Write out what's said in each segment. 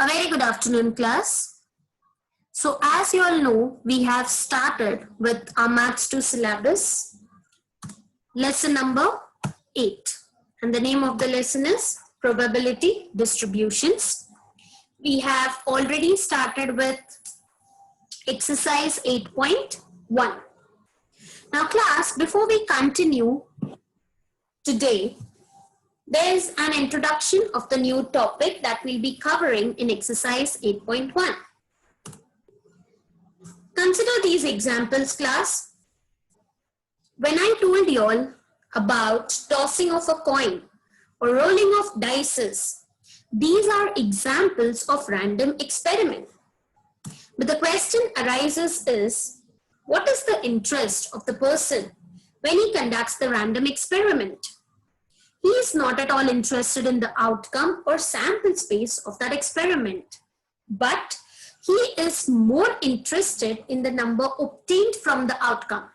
A very good afternoon, class. So as you all know, we have started with our Maths 2 syllabus, lesson number 8. And the name of the lesson is Probability Distributions. We have already started with exercise 8.1. Now class, before we continue today, there is an introduction of the new topic that we'll be covering in exercise 8.1. Consider these examples, class. When I told you all about tossing of a coin or rolling of dice, these are examples of random experiment. But the question arises is, what is the interest of the person when he conducts the random experiment? He is not at all interested in the outcome or sample space of that experiment, but he is more interested in the number obtained from the outcome.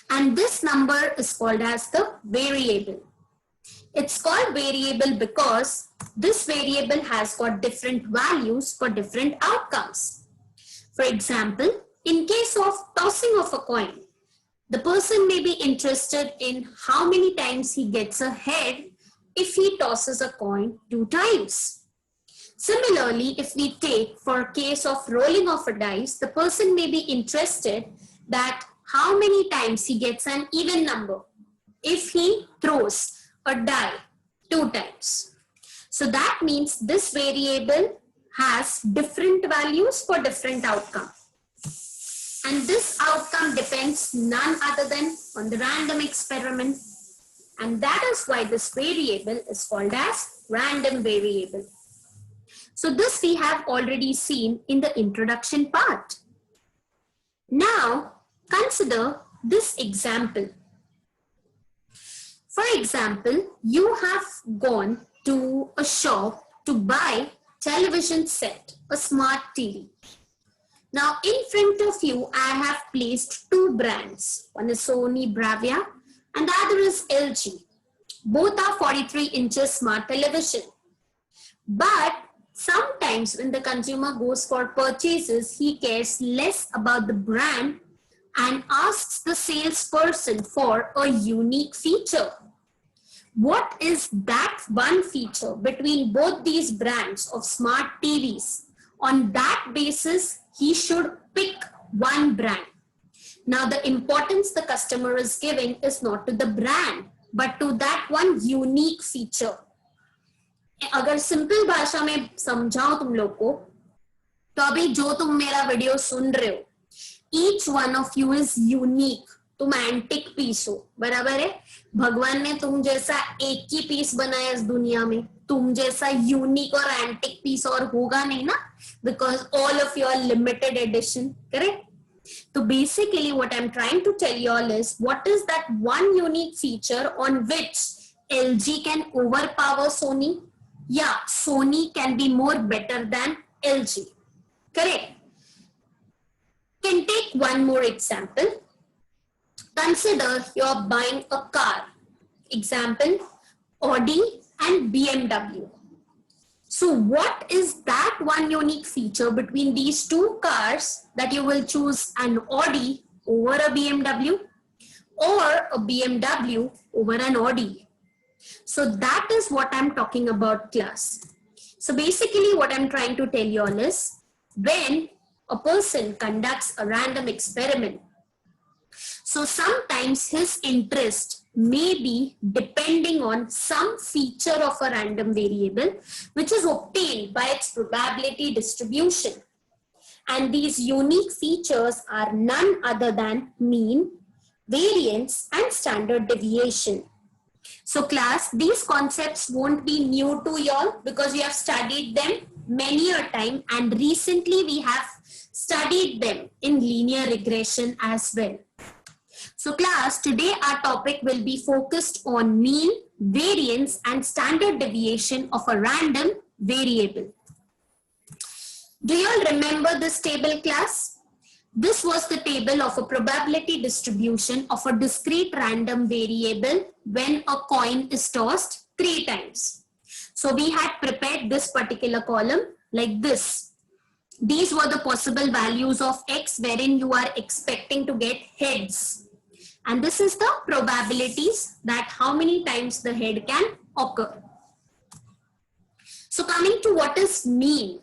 And this number is called as the variable. It's called variable because this variable has got different values for different outcomes. For example, in case of tossing of a coin, the person may be interested in how many times he gets a head if he tosses a coin 2 times. Similarly, if we take for a case of rolling of a dice, the person may be interested that how many times he gets an even number if he throws a die 2 times. So that means this variable has different values for different outcomes. And this outcome depends none other than on the random experiment. And that is why this variable is called as random variable. So this we have already seen in the introduction part. Now consider this example. For example, you have gone to a shop to buy television set, a smart TV. Now in front of you, I have placed 2 brands. One is Sony Bravia and the other is LG. Both are 43 inches smart television. But sometimes when the consumer goes for purchases, he cares less about the brand and asks the salesperson for a unique feature. What is that one feature between both these brands of smart TVs? On that basis, he should pick one brand. Now the importance the customer is giving is not to the brand, but to that one unique feature. अगर simple भाषा में समझाओ तुम लोग को, तो अभी जो तुम मेरा वीडियो सुन रहे हो, each one of you is unique. तुम एंटिक पीस हो, बराबर है? भगवान ने तुम जैसा एक ही पीस बनाया इस दुनिया में, तुम जैसा यूनिक और एंटिक पीस और होगा नहीं ना, because all of you are limited edition, correct? So basically what I'm trying to tell you all is, what is that one unique feature on which LG can overpower Sony? Yeah, Sony can be more better than LG, correct? Can take one more example. Consider you're buying a car. Example, Audi and BMW. So what is that one unique feature between these 2 cars that you will choose an Audi over a BMW or a BMW over an Audi? So that is what I'm talking about, class. So basically what I'm trying to tell you all is, when a person conducts a random experiment, so sometimes his interest may be depending on some feature of a random variable which is obtained by its probability distribution. And these unique features are none other than mean, variance and standard deviation. So class, these concepts won't be new to you all because we have studied them many a time, and recently we have studied them in linear regression as well. So class, today our topic will be focused on mean, variance and standard deviation of a random variable. Do you all remember this table, class? This was the table of a probability distribution of a discrete random variable when a coin is tossed 3 times. So we had prepared this particular column like this. These were the possible values of X wherein you are expecting to get heads. And this is the probabilities that how many times the head can occur. So coming to what is mean.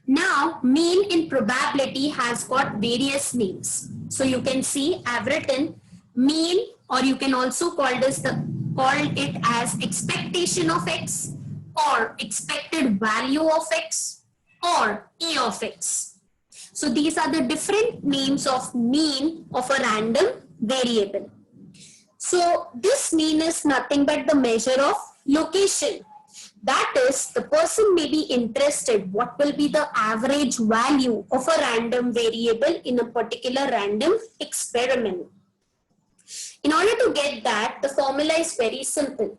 Now mean in probability has got various names. So you can see I've written mean, or you can also call it as expectation of X, or expected value of X, or E of X. So these are the different names of mean of a random variable. So this mean is nothing but the measure of location. That is, the person may be interested what will be the average value of a random variable in a particular random experiment. In order to get that, the formula is very simple.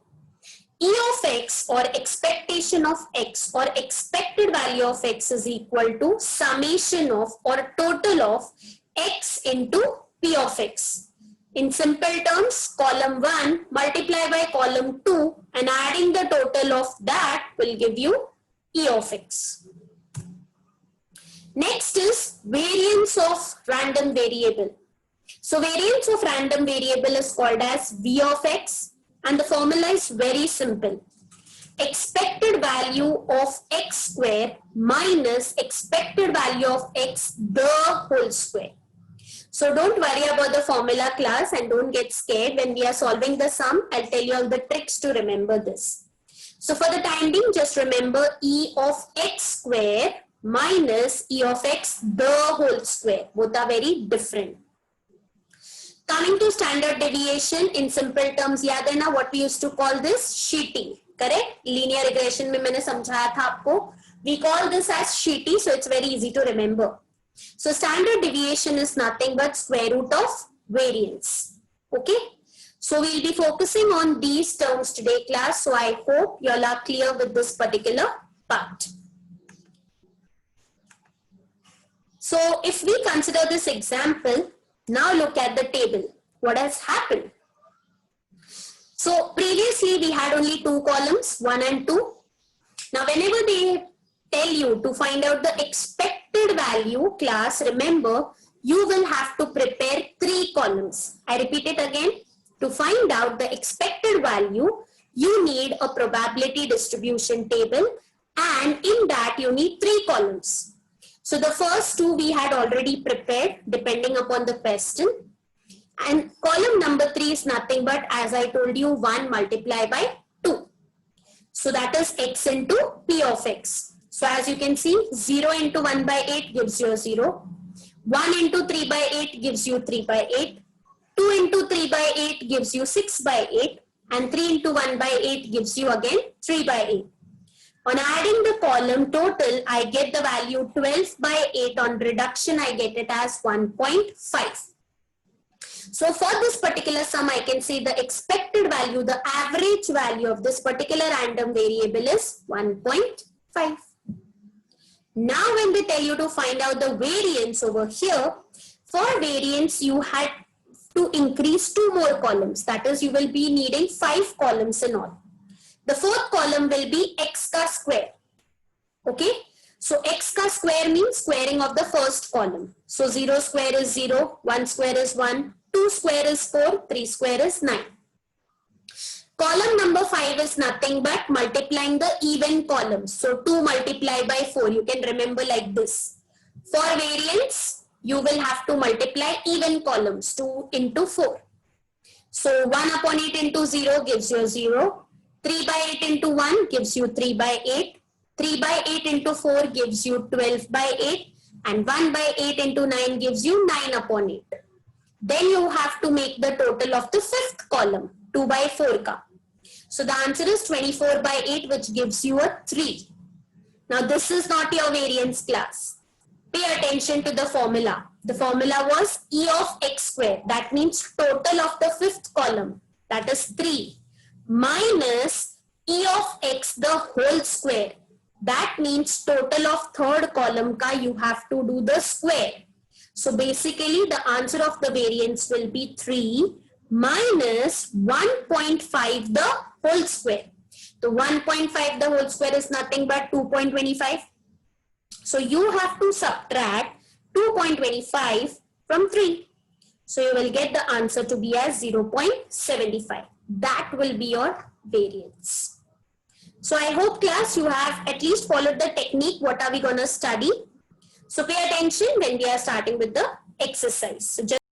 E of X, or expectation of X, or expected value of X, is equal to summation of or total of X into P of X. In simple terms, column 1 multiply by column 2 and adding the total of that will give you E of X. Next is variance of random variable. So variance of random variable is called as V of X, and the formula is very simple. Expected value of X square minus expected value of X the whole square. So don't worry about the formula class and don't get scared. When we are solving the sum, I'll tell you all the tricks to remember this. So for the time being, just remember E of X square minus E of X the whole square. Both are very different. Coming to standard deviation, in simple terms, याद है ना what we used to call this? Sheeting, correct? Linear regression में मैंने समझाया था आपको. We call this as sheeting, so it's very easy to remember. So standard deviation is nothing but square root of variance. Okay. So we'll be focusing on these terms today, class. So I hope you all are clear with this particular part. So if we consider this example, now look at the table. What has happened? So previously we had only two columns, 1 and 2. Now whenever they tell you to find out the expected value, class, remember you will have to prepare 3 columns. I repeat it again. To find out the expected value, you need a probability distribution table, and in that you need 3 columns. So the first 2 we had already prepared depending upon the question. And column number 3 is nothing but, as I told you, 1 multiplied by 2. So that is X into P of X. So as you can see, 0 into 1 by 8 gives you a 0. 1 into 3 by 8 gives you 3 by 8. 2 into 3 by 8 gives you 6 by 8. And 3 into 1 by 8 gives you again 3 by 8. On adding the column total, I get the value 12 by 8. On reduction, I get it as 1.5. So for this particular sum, I can say the expected value, the average value of this particular random variable is 1.5. Now when they tell you to find out the variance over here, for variance you had to increase 2 more columns. That is, you will be needing 5 columns in all. The 4th column will be X ka square. Okay. So X ka square means squaring of the first column. So 0 square is 0, 1 square is 1, 2 square is 4, 3 square is 9. Column number 5 is nothing but multiplying the even columns. So 2 multiplied by 4, you can remember like this. For variance, you will have to multiply even columns, 2 into 4. So 1 upon 8 into 0 gives you 0. 3 by 8 into 1 gives you 3 by 8. 3 by 8 into 4 gives you 12 by 8. And 1 by 8 into 9 gives you 9 upon 8. Then you have to make the total of the 5th column, 2 by 4 ka. So the answer is 24 by 8, which gives you a 3. Now this is not your variance, class. Pay attention to the formula. The formula was E of X square. That means total of the 5th column. That is 3. Minus E of X the whole square. That means total of 3rd column ka you have to do the square. So basically the answer of the variance will be 3 minus 1.5 the whole square. So 1.5 the whole square is nothing but 2.25. So you have to subtract 2.25 from 3. So you will get the answer to be as 0.75. That will be your variance. So I hope class you have at least followed the technique. What are we going to study? So pay attention when we are starting with the exercise. So just